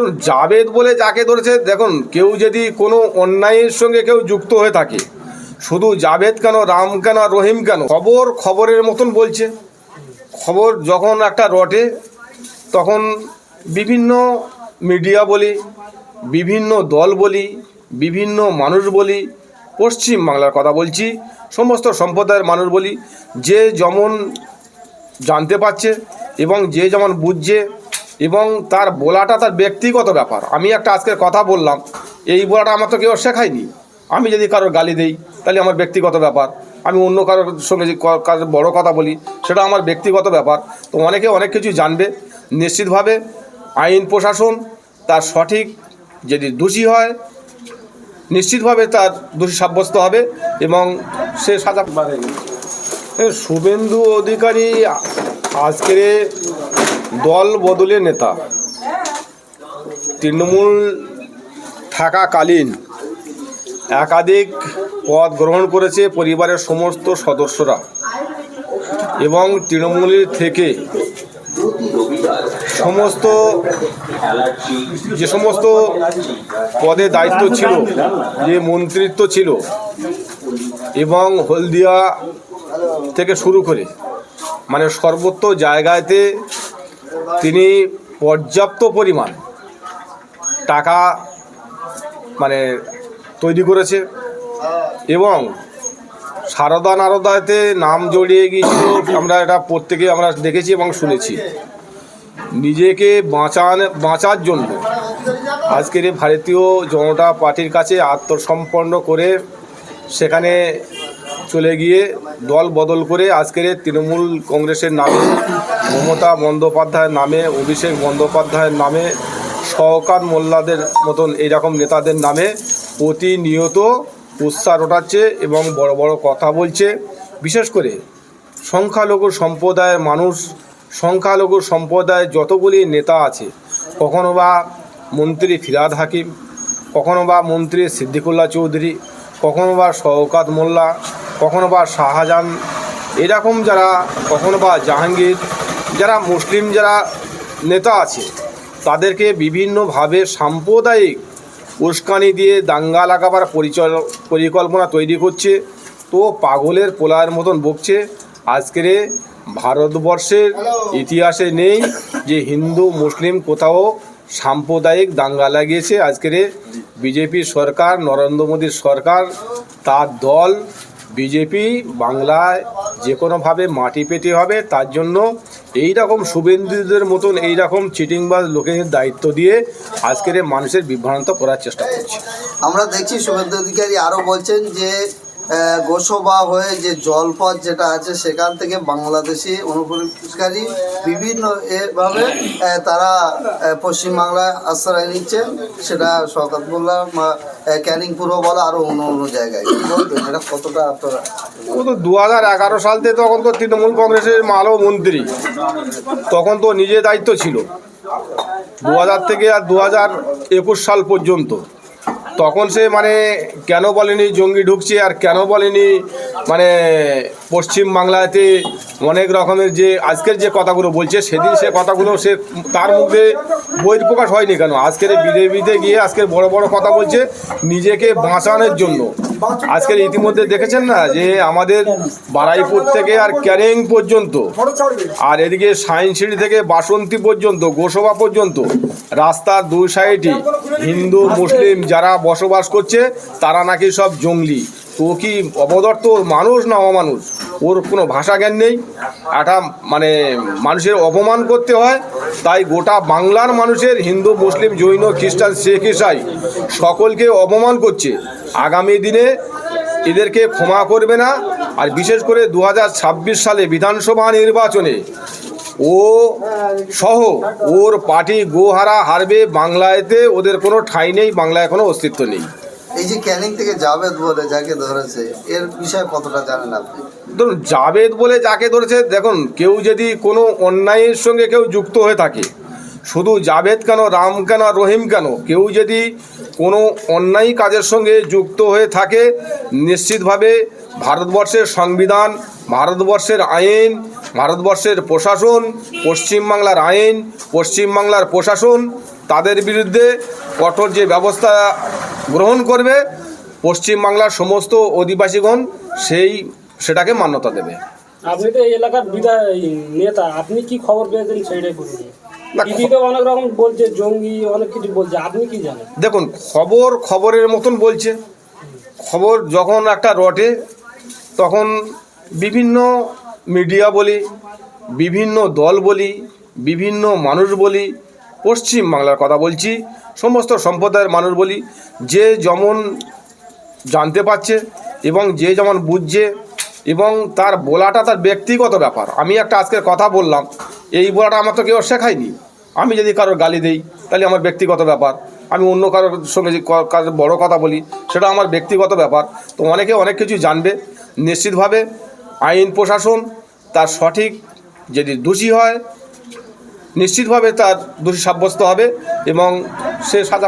ধরুন জাভেদ বলে যাকে ধরেছে, দেখুন কেউ যদি কোনো অন্যায়ের সঙ্গে কেউ যুক্ত হয়ে থাকে, শুধু জাভেদ কেন, রাম কেন, আর রহিম কেন, খবরের মতন বলছে। খবর যখন একটা রটে তখন বিভিন্ন মিডিয়া বলি, বিভিন্ন দল বলি, বিভিন্ন মানুষ বলি, পশ্চিম বাংলার কথা বলছি, সমস্ত সম্প্রদায়ের মানুষ বলি, যে যেমন জানতে পারছে এবং যে যেমন বুঝছে, এবং তার বলাটা তার ব্যক্তিগত ব্যাপার। আমি একটা আজকের কথা বললাম, এই বলাটা আমার তো কেউ শেখায়নি। আমি যদি কারোর গালি দেই তাহলে আমার ব্যক্তিগত ব্যাপার, আমি অন্য কারোর সঙ্গে যে কারোর বড় কথা বলি সেটা আমার ব্যক্তিগত ব্যাপার। তো অনেকে অনেক কিছু জানবে। নিশ্চিতভাবে আইন প্রশাসন তার সঠিক, যদি দোষী হয় নিশ্চিতভাবে তার দোষী সাব্যস্ত হবে এবং সে সাজা পাবে। শুভেন্দু অধিকারী আজকের দল বদলের নেতা। তৃণমূল থাকাকালীন একাধিক পদ গ্রহণ করেছে পরিবারের সমস্ত সদস্যরা, এবং তৃণমূলের থেকে যে সমস্ত পদে দায়িত্ব ছিল, যে মন্ত্রিত্ব ছিল, এবং হলদিয়া থেকে শুরু করে মানে সর্বত্র জায়গাতে তিনি পর্যাপ্ত পরিমাণ টাকা মানে তৈরি করেছে, এবং সারদা নারদাতে নাম জড়িয়ে গিয়েছিল। আমরা এটা প্রত্যেকে আমরা দেখেছি এবং শুনেছি। নিজেকে বাঁচার জন্য আজকের ভারতীয় জনতা পার্টির কাছে আত্মসমর্পণ করে সেখানে চলে গিয়ে দল বদল করে আজকের তৃণমূল কংগ্রেসের নামে, মমতা বন্দ্যোপাধ্যায়ের নামে, অভিষেক বন্দ্যোপাধ্যায়ের নামে, শওকত মোল্লাদের মতন এইরকম নেতাদের নামে প্রতিনিয়ত উৎসাহ ওঠাচ্ছে এবং বড় বড় কথা বলছে। বিশেষ করে সংখ্যালঘু সম্প্রদায়ের মানুষ, সংখ্যালঘু সম্প্রদায়ের যতগুলি নেতা আছে, কখনো বা মন্ত্রী ফিরহাদ হাকিম, কখনো বা মন্ত্রী সিদ্দিকুল্লাহ চৌধুরী, কখনো বা শওকত মোল্লা, কখনো বা শাহজাহান, এরকম যারা, কখনো বা জাহাঙ্গীর, যারা মুসলিম যারা নেতা আছে তাদেরকে বিভিন্নভাবে সাম্প্রদায়িক উস্কানি দিয়ে দাঙ্গা লাগাবার পরিকল্পনা তৈরি করছে। তো পাগলের পোলার মতন বকছে। আজকের ভারতবর্ষের ইতিহাসে নেই যে হিন্দু মুসলিম কোথাও সাম্প্রদায়িক দাঙ্গা লাগিয়েছে। আজকের বিজেপি সরকার, নরেন্দ্র মোদীর সরকার, তার দল বিজেপি বাংলায় যে কোনোভাবে মাটি পেতে হবে, তার জন্য এই রকম শুভেন্দুদের মতন এই রকম চিটিংবাজ লোকের দায়িত্ব দিয়ে আজকের মানুষের বিভ্রান্ত করার চেষ্টা করছে। আমরা দেখছি শুভেন্দু অধিকারী আরও বলছেন যে গোসবা হয়ে যে জলপথ যেটা আছে সেখান থেকে বাংলাদেশি অনুপ্রবেশকারী বিভিন্ন এভাবে তারা পশ্চিমবাংলায় আশ্রয় নিচ্ছেন। সেটা শওকত মোল্লা, ক্যানিং পূর্ব বলা, আরও অন্য অন্য জায়গায়। বলবেন এটা কতটা আপনারা? ও তো 2011 সালতে তখন তো তৃণমূল কংগ্রেসের মালও মন্ত্রী, তখন তো নিজে দায়িত্ব ছিল 2000 থেকে আর 2021 সাল পর্যন্ত। তখন সে মানে কেন বলেনি জঙ্গি ঢুকছে, আর কেন বলেনি মানে পশ্চিম বাংলাতে অনেক রকমের যে আজকের যে কথাগুলো বলছে, সেদিন সে কথাগুলো সে তার মুখে বহিঃপ্রকাশ হয়নি কেন? আজকের বিজেপিতে গিয়ে আজকের বড় বড় কথা বলছে নিজেকে বাঁচানোর জন্য। আজকের ইতিমধ্যে দেখেছেন না যে আমাদের বারাইপুর থেকে আর ক্যানিং পর্যন্ত, আর এদিকে সাইনসিটি থেকে বাসন্তী পর্যন্ত, গোসবা পর্যন্ত রাস্তার দুই সাইডই হিন্দু মুসলিম যারা বসবাস করছে তারা নাকি সব জঙ্গলি। তো কি অবদর্থ মানুষ না অমানুষ? ওর কোনো ভাষা জ্ঞান নেই। একটা মানে মানুষের অপমান করতে হয়, তাই গোটা বাংলার মানুষের হিন্দু মুসলিম জৈন খ্রিস্টান শিখ ইসাই সকলকে অপমান করছে। আগামী দিনে এদেরকে ক্ষমা করবে না। আর বিশেষ করে 2026 সালে বিধানসভা নির্বাচনে ও সহ ওর পার্টি গোহারা হারবে। বাংলাতে ওদের কোনো ঠাঁই নেই, বাংলায় কোনো অস্তিত্ব নেই। এই যে ক্যানিং থেকে জাভেদ বলে যাকে ধরেছে, এর বিষয়ে কতটা জানেন আপনি? ধরুন জাভেদ বলে যাকে ধরেছে, দেখুন কেউ যদি কোনো অন্যায়ের সঙ্গে কেউ যুক্ত হয়ে থাকে, শুধু জাভেদ কেন, রাম কেন, আর রহিম কেন, কেউ যদি কোনো অন্যায় কাজের সঙ্গে যুক্ত হয়ে থাকে, নিশ্চিতভাবে ভারতবর্ষের সংবিধান, ভারতবর্ষের আইন, ভারতবর্ষের প্রশাসন, পশ্চিমবাংলার আইন, পশ্চিমবাংলার প্রশাসন তাদের বিরুদ্ধে কঠোর যে ব্যবস্থা গ্রহণ করবে পশ্চিমবাংলার সমস্ত অধিবাসীগণ সেটাকে মান্যতা দেবে। আপনি তো এই এলাকার নেতা, আপনি কি খবর পেয়েছেন সেইটাই বলুন। না, টিভিতে অনেক রকম বলছে, জঙ্গি অনেক কিছু বলছে, আপনি কি জানেন? দেখুন, খবরের মতন বলছে। খবর যখন একটা রটে তখন বিভিন্ন মিডিয়া বলি, বিভিন্ন দল বলি, বিভিন্ন মানুষ বলি, পশ্চিমবাংলার কথা বলছি, সমস্ত সম্প্রদায়ের মানুষ বলি, যে যেমন জানতে পারছে এবং যে যেমন বুঝছে এবং তার বলাটা তার ব্যক্তিগত ব্যাপার। আমি একটা আজকের কথা বললাম, এই বলাটা আমার তো কেউ শেখায়নি। আমি যদি কারোর গালি দেই তাহলে আমার ব্যক্তিগত ব্যাপার, আমি অন্য কারোর সঙ্গে যে কারোর বড় কথা বলি সেটা আমার ব্যক্তিগত ব্যাপার। তো অনেকে অনেক কিছু জানবে। নিশ্চিতভাবে আইন প্রশাসন তার সঠিক, যদি দোষী হয় নিশ্চিতভাবে তার দোষী সাব্যস্ত হবে এবং সে সাজা